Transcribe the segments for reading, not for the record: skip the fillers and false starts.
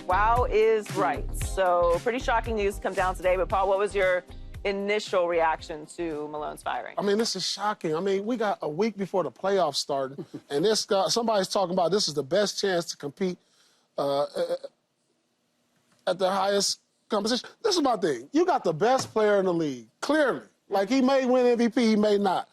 Wow is right. So pretty shocking news come down today. But, Paul, what was your initial reaction to Malone's firing? I mean, this is shocking. I mean, we got a week before the playoffs started, and this guy, somebody's talking about this is the best chance to compete at the highest competition. This is my thing. You got the best player in the league, clearly. Like, he may win MVP, he may not.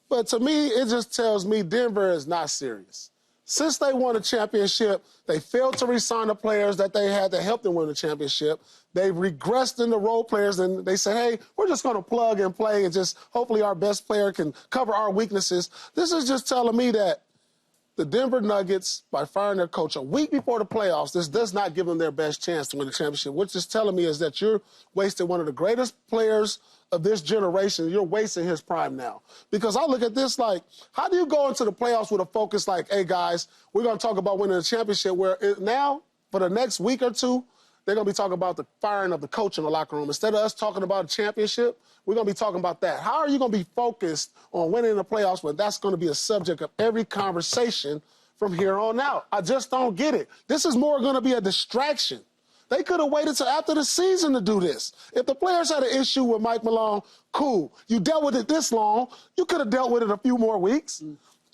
But to me, it just tells me Denver is not serious. Since they won a championship, they failed to re-sign the players that they had to help them win the championship. They've regressed in the role players, and they said, hey, we're just going to plug and play and just hopefully our best player can cover our weaknesses. This is just telling me that the Denver Nuggets, by firing their coach a week before the playoffs, this does not give them their best chance to win the championship. What it's telling me is that you're wasting one of the greatest players of this generation. You're wasting his prime now. Because I look at this like, how do you go into the playoffs with a focus like, hey, guys, we're going to talk about winning the championship, where now, for the next week or two, they're going to be talking about the firing of the coach in the locker room. Instead of us talking about a championship, we're going to be talking about that. How are you going to be focused on winning the playoffs when that's going to be a subject of every conversation from here on out? I just don't get it. This is more going to be a distraction. They could have waited till after the season to do this. If the players had an issue with Mike Malone, cool. You dealt with it this long. You could have dealt with it a few more weeks.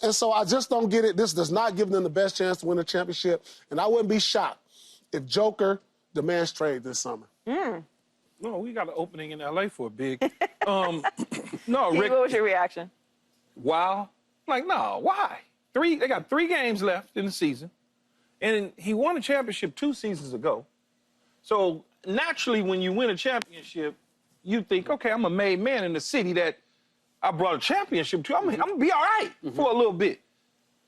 And so I just don't get it. This does not give them the best chance to win the championship. And I wouldn't be shocked if Joker demands trade this summer. No, we got an opening in L.A. for a big. No, Rick, what was your reaction? Wow. Like, no, why? They got 3 games left in the season, and he won a championship 2 seasons ago. So naturally, when you win a championship, you think, okay, I'm a made man in the city that I brought a championship to. I'm gonna be all right for a little bit.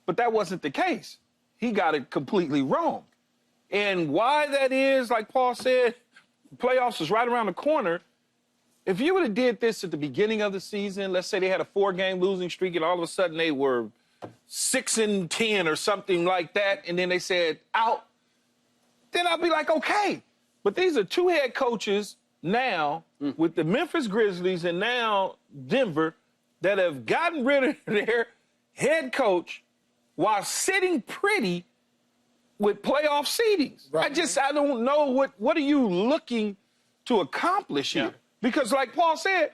But that wasn't the case. He got it completely wrong. And why that is, like Paul said, playoffs is right around the corner. If you would have did this at the beginning of the season, let's say they had a 4-game losing streak and all of a sudden they were 6-10 or something like that, and then they said out, then I'd be like, okay. But these are 2 head coaches now with the Memphis Grizzlies and now Denver that have gotten rid of their head coach while sitting pretty with playoff seedings. Right. I don't know what are you looking to accomplish here? Because like Paul said,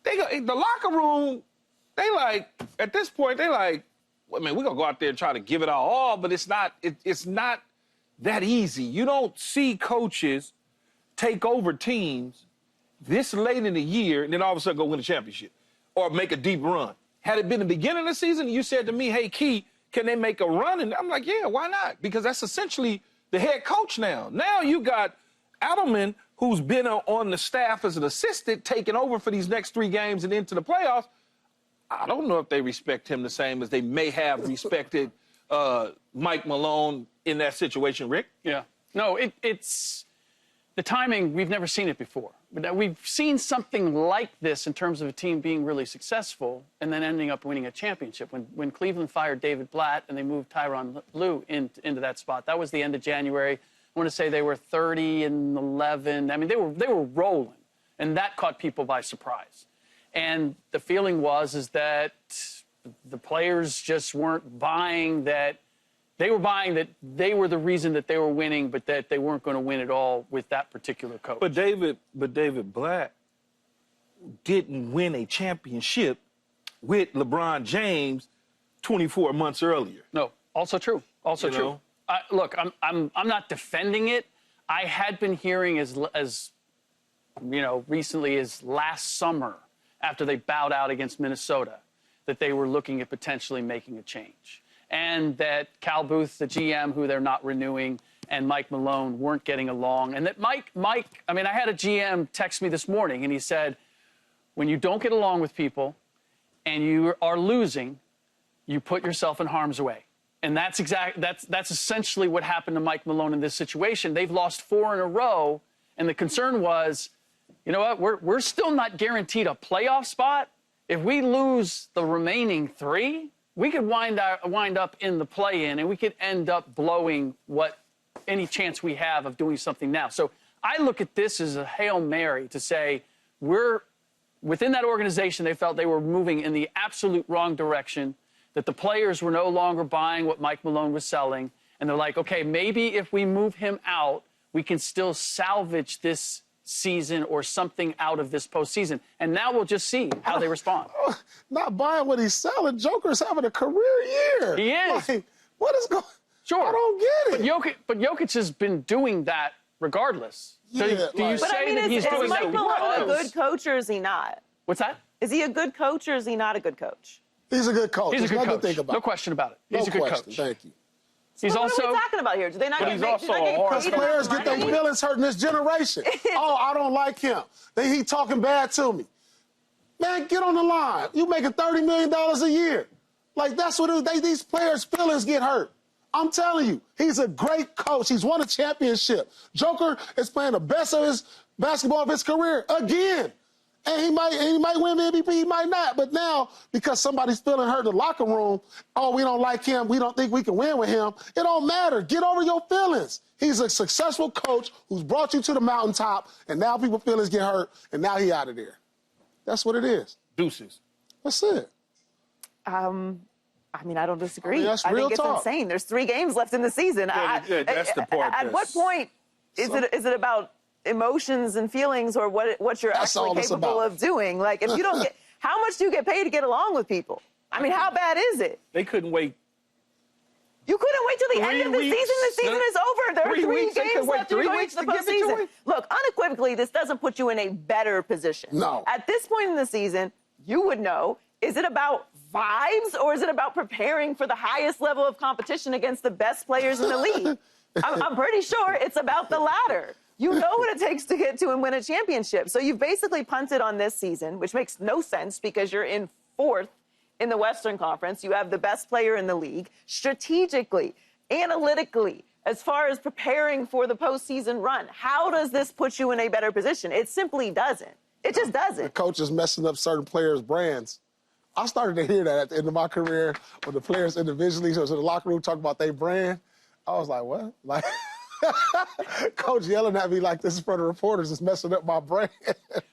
the locker room, they like, at this point, they like, well, man, we're gonna go out there and try to give it all, but it's not that easy. You don't see coaches take over teams this late in the year and then all of a sudden go win a championship or make a deep run. Had it been the beginning of the season, you said to me, hey, Key, can they make a run? And I'm like, yeah, why not? Because that's essentially the head coach now. Now you got Adelman, who's been on the staff as an assistant, taking over for these next 3 games and into the playoffs. I don't know if they respect him the same as they may have respected Mike Malone in that situation, Rick. Yeah. No, it's the timing, we've never seen it before. But we've seen something like this in terms of a team being really successful and then ending up winning a championship. When Cleveland fired David Blatt and they moved Tyronn Lue into that spot, that was the end of January. I want to say they were 30-11. I mean, they were rolling, and that caught people by surprise. And the feeling is that the players just weren't buying that. They were buying that they were the reason that they were winning, but that they weren't going to win at all with that particular coach. But David Blatt didn't win a championship with LeBron James 24 months earlier. No, also true. Also true. Look, I'm not defending it. I had been hearing as you know, recently as last summer, after they bowed out against Minnesota, that they were looking at potentially making a change. And that Cal Booth, the GM, who they're not renewing, and Mike Malone weren't getting along. And that Mike, I mean, I had a GM text me this morning, and he said, when you don't get along with people and you are losing, you put yourself in harm's way. And that's essentially what happened to Mike Malone in this situation. They've lost 4 in a row, and the concern was, you know what, we're still not guaranteed a playoff spot. If we lose the remaining 3, we could wind up in the play-in, and we could end up blowing any chance we have of doing something now. So I look at this as a Hail Mary to say within that organization, they felt they were moving in the absolute wrong direction, that the players were no longer buying what Mike Malone was selling, And they're like, okay, maybe if we move him out, we can still salvage this season or something out of this postseason. And now we'll just see how they respond. Not buying what he's selling. Joker's having a career year. He is. Like, what is going on? Sure. I don't get it. But Jokic has been doing that regardless. So Yeah, do you like- But say I mean, that he's is doing Mike that Malone a because- good coach or is he not? What's that? Is he a good coach or is he not a good coach? He's a good coach. He's a There's good nothing coach. to think about. No question about it. He's No a good question. coach. Thank you. He's What also are we talking about here? Do they not But get he's paid? also Do they a get hard paid coach. Players enough get their money? feelings hurt in this generation. Oh, I don't like him. Then he talking bad to me. Man, get on the line. You making $30 million a year. Like, that's what it is. These players' feelings get hurt. I'm telling you, he's a great coach. He's won a championship. Joker is playing the best of his basketball of his career again. And he might win the MVP, he might not. But now, because somebody's feeling hurt in the locker room, oh, we don't like him, we don't think we can win with him, it don't matter. Get over your feelings. He's a successful coach who's brought you to the mountaintop, and now people's feelings get hurt, and now he out of there. That's what it is. Deuces. That's it. I mean, I don't disagree. I mean, that's I real think it's talk. insane. There's 3 games left in the season. Yeah, that's the part At what that's- point is it about emotions and feelings or what you're That's actually all it's capable about. of doing? Like, if you don't get, how much do you get paid to get along with people? I mean, how bad is it? They couldn't wait. You couldn't wait till the end 3 of the weeks? season. The season is over. There are 3 3 weeks? They games could wait left and 3 you're going weeks to the to give it to postseason. him? Look, unequivocally, this doesn't put you in a better position. No. At this point in the season, you would know, is it about vibes or is it about preparing for the highest level of competition against the best players in the league? I'm pretty sure it's about the latter. You know what it takes to get to and win a championship. So you've basically punted on this season, which makes no sense because you're in 4th in the Western Conference. You have the best player in the league. Strategically, analytically, as far as preparing for the postseason run, how does this put you in a better position? It simply doesn't. It just The doesn't. coach is messing up certain players' brands. I started to hear that at the end of my career when the players individually, so in the locker room, talk about their brand. I was like, what? Like, coach yelling at me like this in front of reporters is messing up my brand.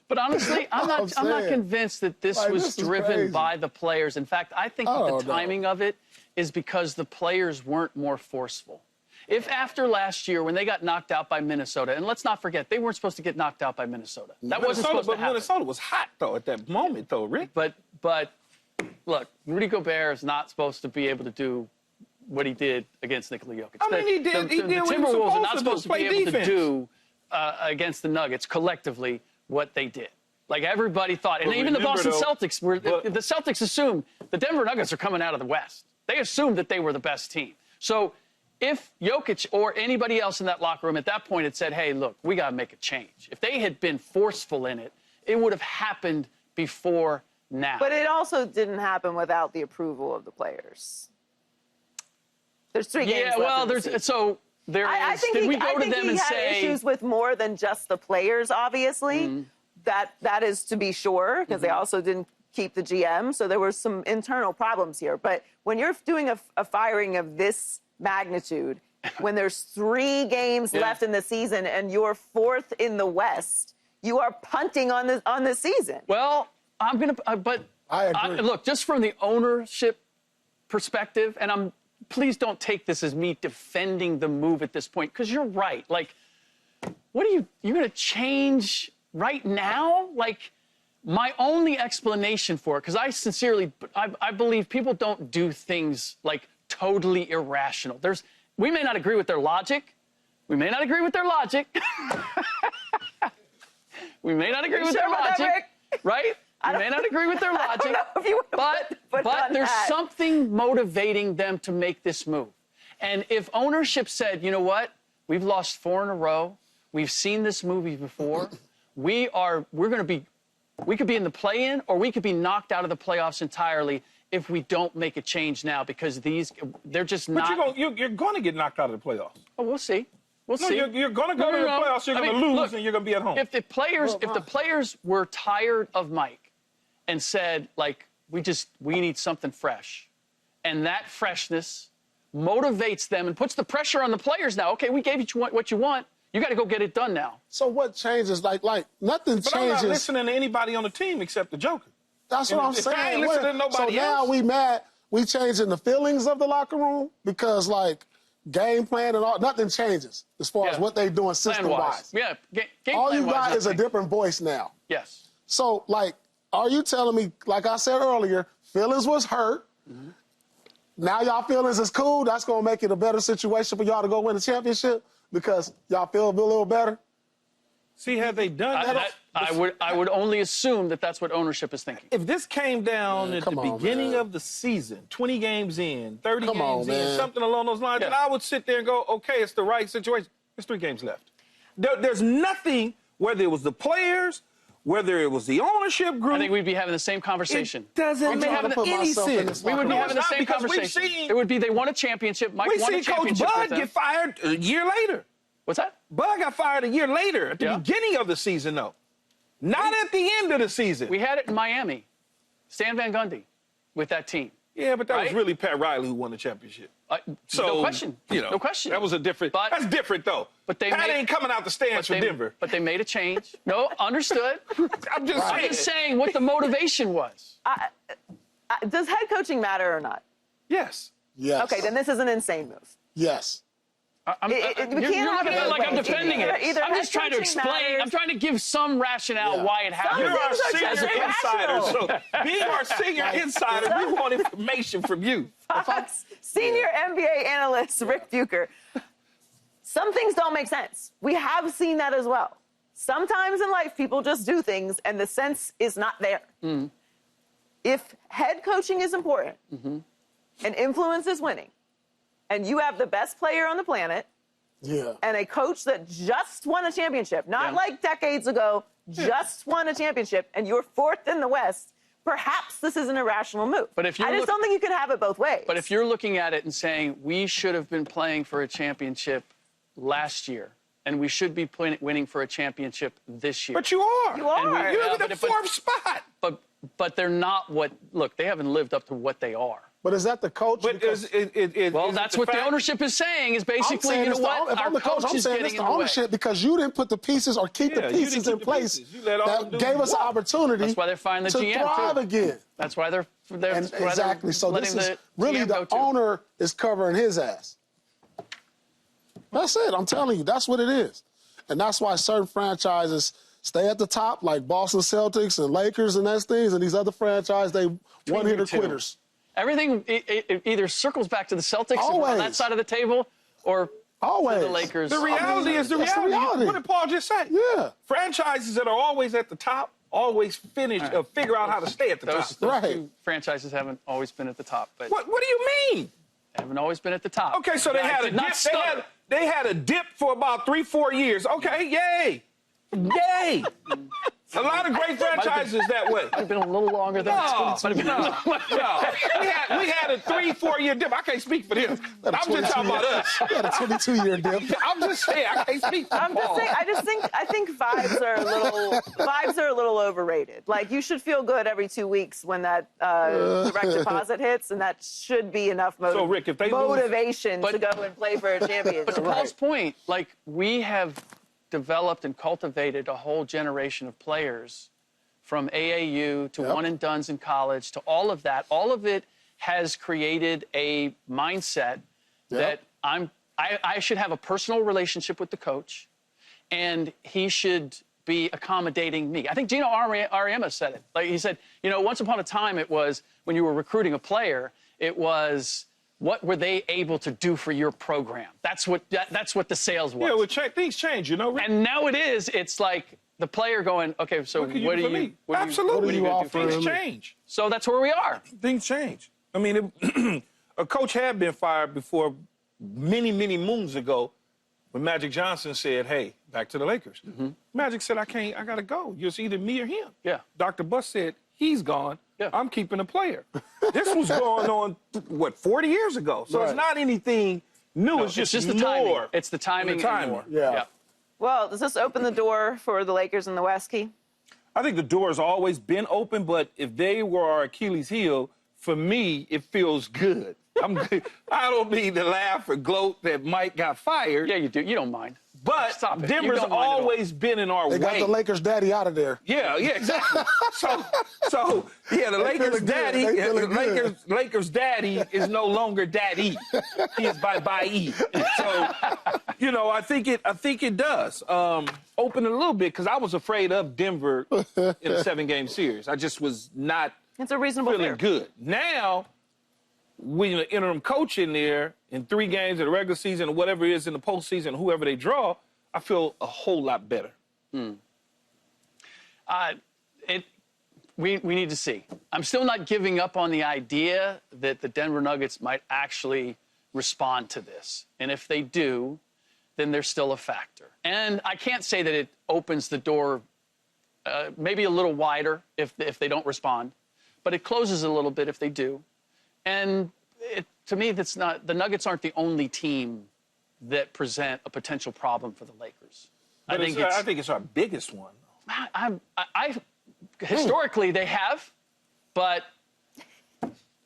But honestly, I'm not saying. convinced that this Like, was this is driven crazy. by the players. In fact, I think that Oh, the no. timing of it is because the players weren't more forceful. If after last year, when they got knocked out by Minnesota, and let's not forget, they weren't supposed to get knocked out by Minnesota. That wasn't supposed to But happen. Minnesota was hot, though, at that moment, though, Rick. But look, Rudy Gobert is not supposed to be able to do what he did against Nikola Jokic. I mean, he did The what he was Timberwolves are not supposed supposed to to do, be play able defense. to do against the Nuggets collectively what they did. Like everybody thought, and But even the remember, Boston though, Celtics were. but- The Celtics assumed the Denver Nuggets are coming out of the West. They assumed that they were the best team. So if Jokic or anybody else in that locker room at that point had said, "Hey, look, we got to make a change," if they had been forceful in it, it would have happened before now. But it also didn't happen without the approval of the players. There's 3 games yeah, left well, in the season. I think Did he, we go I to think them he and had say? issues with more than just the players, obviously. That is to be sure, because they also didn't keep the GM, so there were some internal problems here. But when you're doing a firing of this magnitude, when there's 3 games left in the season and you're 4th in the West, you are punting on the season. Well, I'm gonna, but I agree. look, just from the ownership perspective, and please don't take this as me defending the move at this point, because you're right. Like, what you're gonna change right now? Like, my only explanation for it, because I believe people don't do things like totally irrational. We may not agree with their logic. We may not agree with their logic. We may not agree with sure their about that, logic, Rick? right? We may not agree with their I logic, don't know if you wanna put but on there's that. something motivating them to make this move. And if ownership said, you know what, we've lost 4 in a row, we've seen this movie before, we could be in the play-in, or we could be knocked out of the playoffs entirely if we don't make a change now, because they're just not. But you're going to get knocked out of the playoffs. Oh, we'll see. We'll No, see. you're going to go to the playoffs. You're going to lose, look, and you're going to be at home. If the players were tired of Mike and said, like, we need something fresh, and that freshness motivates them and puts the pressure on the players now. Okay, we gave you what you want. You got to go get it done now. So what changes? Like nothing But I'm changes. not listening to anybody on the team except the Joker. That's what I'm If I saying. ain't listening to So nobody now else. we mad. We changing the feelings of the locker room because, like, game plan and all, nothing changes as far as what they're doing system-wise. Yeah, game All you plan-wise, got is a nothing. different voice now. Yes. So, like, are you telling me, like I said earlier, feelings was hurt. Mm-hmm. Now y'all feelings is cool. That's going to make it a better situation for y'all to go win a championship because y'all feel a little better? See, have they done that? I would only assume that that's what ownership is thinking. If this came down at the beginning man. of the season, 20 games in, 30 Come on, games in, man. something along those lines, Yeah. then I would sit there and go, okay, it's the right situation. There's 3 games left. There's nothing, whether it was the players, whether it was the ownership group. I think we'd be having the same conversation. It doesn't I'm make trying to put any myself in sense. this We would be No, having the it's not, same because we've conversation. seen- It would be they won a championship. Mike We won a seen Coach championship with Bud them. get fired a year later. What's that? Bud got fired a year later at the Yeah. beginning of the season, though. Not at the end of the season. We had it in Miami. Stan Van Gundy with that team. Yeah, but that was Right? really Pat Riley who won the championship. So, no question. No question. That was a different. But- that's different though. but they Pat made- ain't coming out the stands for Denver. But they made a change. No, understood. I'm just I'm saying. just saying what the motivation was. Does head coaching matter or not? Yes. Yes. Okay, then this is an insane move. Yes. We You're can't looking have at it like I'm both. defending it. Either I'm just head trying to coaching explain. matters- I'm trying to give some rationale why it happened. You're Some our things are senior just insider, irrational. so being our senior insider, we want information from you. Fox senior NBA analyst Ric Bucher. Some things don't make sense. We have seen that as well. Sometimes in life, people just do things and the sense is not there. If head coaching is important and influence is winning, and you have the best player on the planet Yeah. and a coach that just won a championship, not like decades ago, just won a championship, and you're 4th in the West, perhaps this is an irrational move. But if you I just look- don't think you can have it both ways. But if you're looking at it and saying we should have been playing for a championship last year, and we should be winning for a championship this year. But you are. You are. You're Yeah, in the but- 4th spot. But they're not what. Look, they haven't lived up to what they are. But is that the coach? But Because Well, is that's it what the fact- ownership is saying. Is I'm basically, saying you know it's the, what? if Our I'm the coach, I'm is saying getting it's in the way. ownership because you didn't put the pieces or keep Yeah, the you didn't pieces keep in the place pieces. You let all that them dudes gave us an walk. opportunity That's why they're firing the to GM, thrive too. again. That's why they're And that's why they're exactly. So this letting is really GM the go, too. owner is covering his ass. That's it. I'm telling you, that's what it is. And that's why certain franchises stay at the top, like Boston Celtics and Lakers and those things, and these other franchises, they one-hitter too. quitters. Everything it either circles back to the Celtics if we're on Always. that side of the table, or Always. the Lakers. The reality is the That's the reality. reality. What did Paul just say? Yeah. Franchises that are always at the top always figure out how to stay at the Those top. Right. two franchises haven't always been at the top, but What do you mean? haven't always been at the top. Okay, so they I had a did not dip. stutter. They had a dip for about 3-4 years. Okay, yay. Yay. A lot of great franchises that way. Might have been a little longer than No, 22. no. We had a 3-4 year dip. I can't speak for them. I'm just talking about us. He had a 22-year dip. I'm just saying I can't speak for I'm just Paul. saying. I think vibes are a little overrated. Like you should feel good every 2 weeks when that direct deposit hits, and that should be enough So, Rick, if they lose- motivation to go and play for a championship. But to Paul's point, like we have developed and cultivated a whole generation of players from AAU to one and dones in college to all of that. All of it has created a mindset that I should have a personal relationship with the coach, and he should be accommodating me. I think Gino Ariema said it. Like he said, you know, once upon a time it was when you were recruiting a player, it was what were they able to do for your program? That's what the sales was. Yeah, well, things change, you know. Rick. And now it's like the player going, okay, so What can what do do for you me? what do you- Absolutely. what do you offer Things him? change. So that's where we are. Things change. I mean, a coach had been fired before many, many moons ago when Magic Johnson said, hey, back to the Lakers. Magic said, I got to go. It's either me or him. Yeah. Dr. Buss said, he's gone. Yeah. I'm keeping a player. This was going on, 40 years ago. So it's Right. not anything new. No, it's just the more. timing. It's the timing. The timing. And more. Yeah. Well, does this open the door for the Lakers in the West, Key? I think the door has always been open, but if they were our Achilles heel, for me, it feels good. I don't mean to laugh or gloat that Mike got fired. Yeah, you do. You don't mind. But Stop it. You Denver's don't mind at all. always been in our They way. got the Lakers daddy out of there. Yeah, exactly. so yeah, the Lakers feeling good. daddy, They feeling good. Lakers daddy is no longer daddy. He is bye-bye. So, I think it does open it a little bit because I was afraid of Denver in a 7-game series. I just was not It's a reasonable feeling fear. good. Now, when the interim coach in there in 3 games in the regular season or whatever it is in the postseason, whoever they draw, I feel a whole lot better. We need to see. I'm still not giving up on the idea that the Denver Nuggets might actually respond to this. And if they do, then they're still a factor. And I can't say that it opens the door maybe a little wider if they don't respond, but it closes a little bit if they do. And to me, that's not, the Nuggets aren't the only team that present a potential problem for the Lakers. But I think it's our biggest one. Historically, they have, but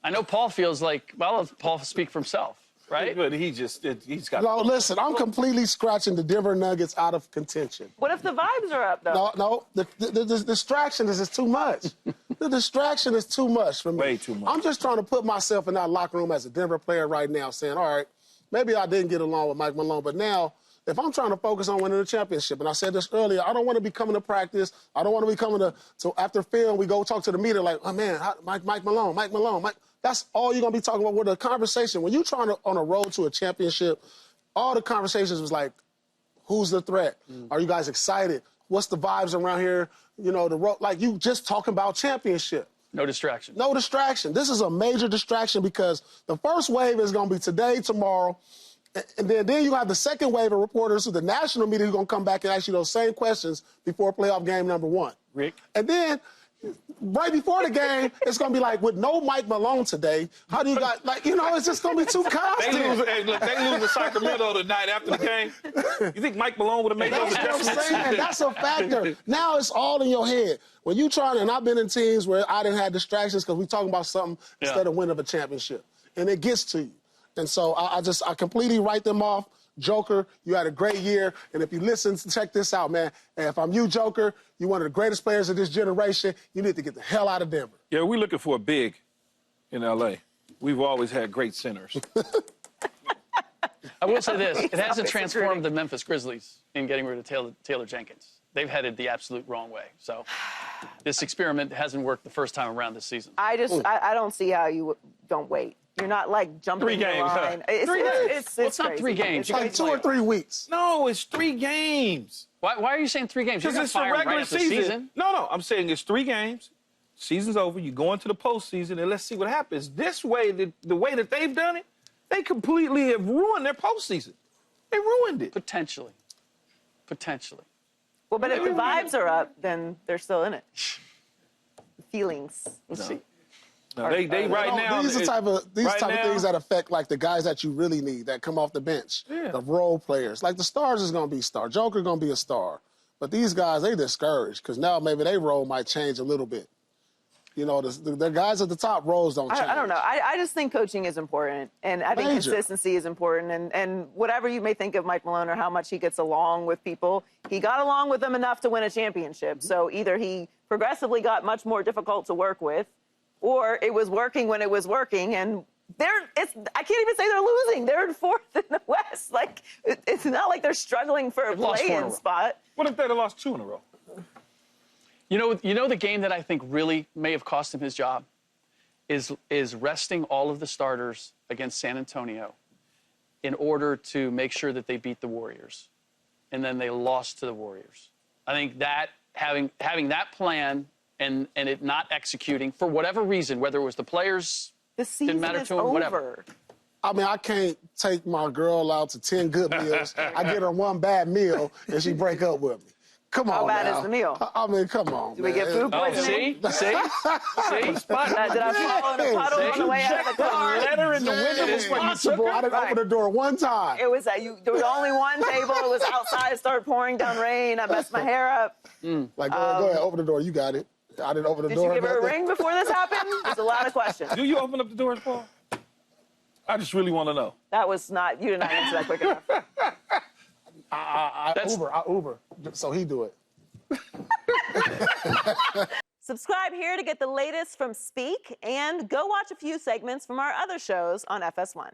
I know Paul feels like, well, if Paul speak for himself, right? But he's got. No, listen, I'm completely scratching the Denver Nuggets out of contention. What if the vibes are up, though? No, the distraction is just too much. The distraction is too much for me. Way too much. I'm just trying to put myself in that locker room as a Denver player right now, saying, all right, maybe I didn't get along with Mike Malone, but now if I'm trying to focus on winning the championship, and I said this earlier, I don't want to be coming to practice. I don't want to be coming to after film, we go talk to the media like, oh, man, Mike Malone. That's all you're going to be talking about with a conversation. When you're trying to, on a road to a championship, all the conversations was like, who's the threat? Are you guys excited? What's the vibes around here? The road, like you just talking about championship. No distraction. No distraction. This is a major distraction because the first wave is going to be today, tomorrow, and then you have the second wave of reporters who the national media who are going to come back and ask you those same questions before playoff game number 1. Rick? And then right before the game, it's going to be like, with no Mike Malone today, how do you guys, it's just going to be too constant. They lose to Sacramento tonight after the game. You think Mike Malone would have made those That's what I'm adjustments? saying. That's a factor. Now it's all in your head. When you trying, and I've been in teams where I didn't have distractions because we talking about something instead of winning a championship. And it gets to you. And so I completely write them off. Joker, you had a great year. And if you listen, check this out, man. And if I'm you, Joker, you're one of the greatest players of this generation. You need to get the hell out of Denver. Yeah, we're looking for a big in L.A. We've always had great centers. I will say this. It hasn't transformed the Memphis Grizzlies in getting rid of Taylor Jenkins. They've headed the absolute wrong way. So this experiment hasn't worked the first time around this season. I don't see how you don't wait. You're not like jumping 3 games, the line. huh? It's not crazy. 3 games. It's like 2 or 3 weeks. No, it's 3 games. Why are you saying 3 games? You're Because going to it's the fire him regular right after the season. No, I'm saying it's 3 games. Season's over. You go into the postseason, and let's see what happens. This way, the way that they've done it, they completely have ruined their postseason. They ruined it. Potentially. Well, but if the vibes are up, then they're still in it. Feelings. We'll see. No, they right now. These are type of now- things that affect like the guys that you really need that come off the bench. Yeah. The role players. Like the stars is gonna be star. Joker gonna be a star. But these guys, they discouraged because now maybe their role might change a little bit. The guys at the top roles don't change. I don't know. I just think coaching is important, and I think Major. consistency is important. And whatever you may think of Mike Malone or how much he gets along with people, he got along with them enough to win a championship. So either he progressively got much more difficult to work with, or it was working when it was working. And I can't even say they're losing. They're in 4th in the West. Like it's not like they're struggling for a lost 4 in a play-in row. spot. What if they'd have lost 2 in a row? You know the game that I think really may have cost him his job is resting all of the starters against San Antonio in order to make sure that they beat the Warriors. And then they lost to the Warriors. I think that having that plan and it not executing for whatever reason, whether it was the players The season didn't matter is to him, over. whatever. I mean, I can't take my girl out to 10 good meals. I get her 1 bad meal and she break up with me. Come on, How bad now. is the meal? I mean, come on. Do we get food Oh, poisoning? see? Did I fall in a puddle on the way out of the car? Letter in the window was like Possible. I didn't open the door 1 time. It was there was only one table. It was outside. It started pouring down rain. I messed my hair up. Like, go ahead, open the door. You got it. I didn't open the Did door. you give her a nothing. ring before this happened? There's a lot of questions. Do you open up the doors, Paul? I just really want to know. That was not, you did not answer that quick enough. I Uber, so he do it. Subscribe here to get the latest from Speak, and go watch a few segments from our other shows on FS1.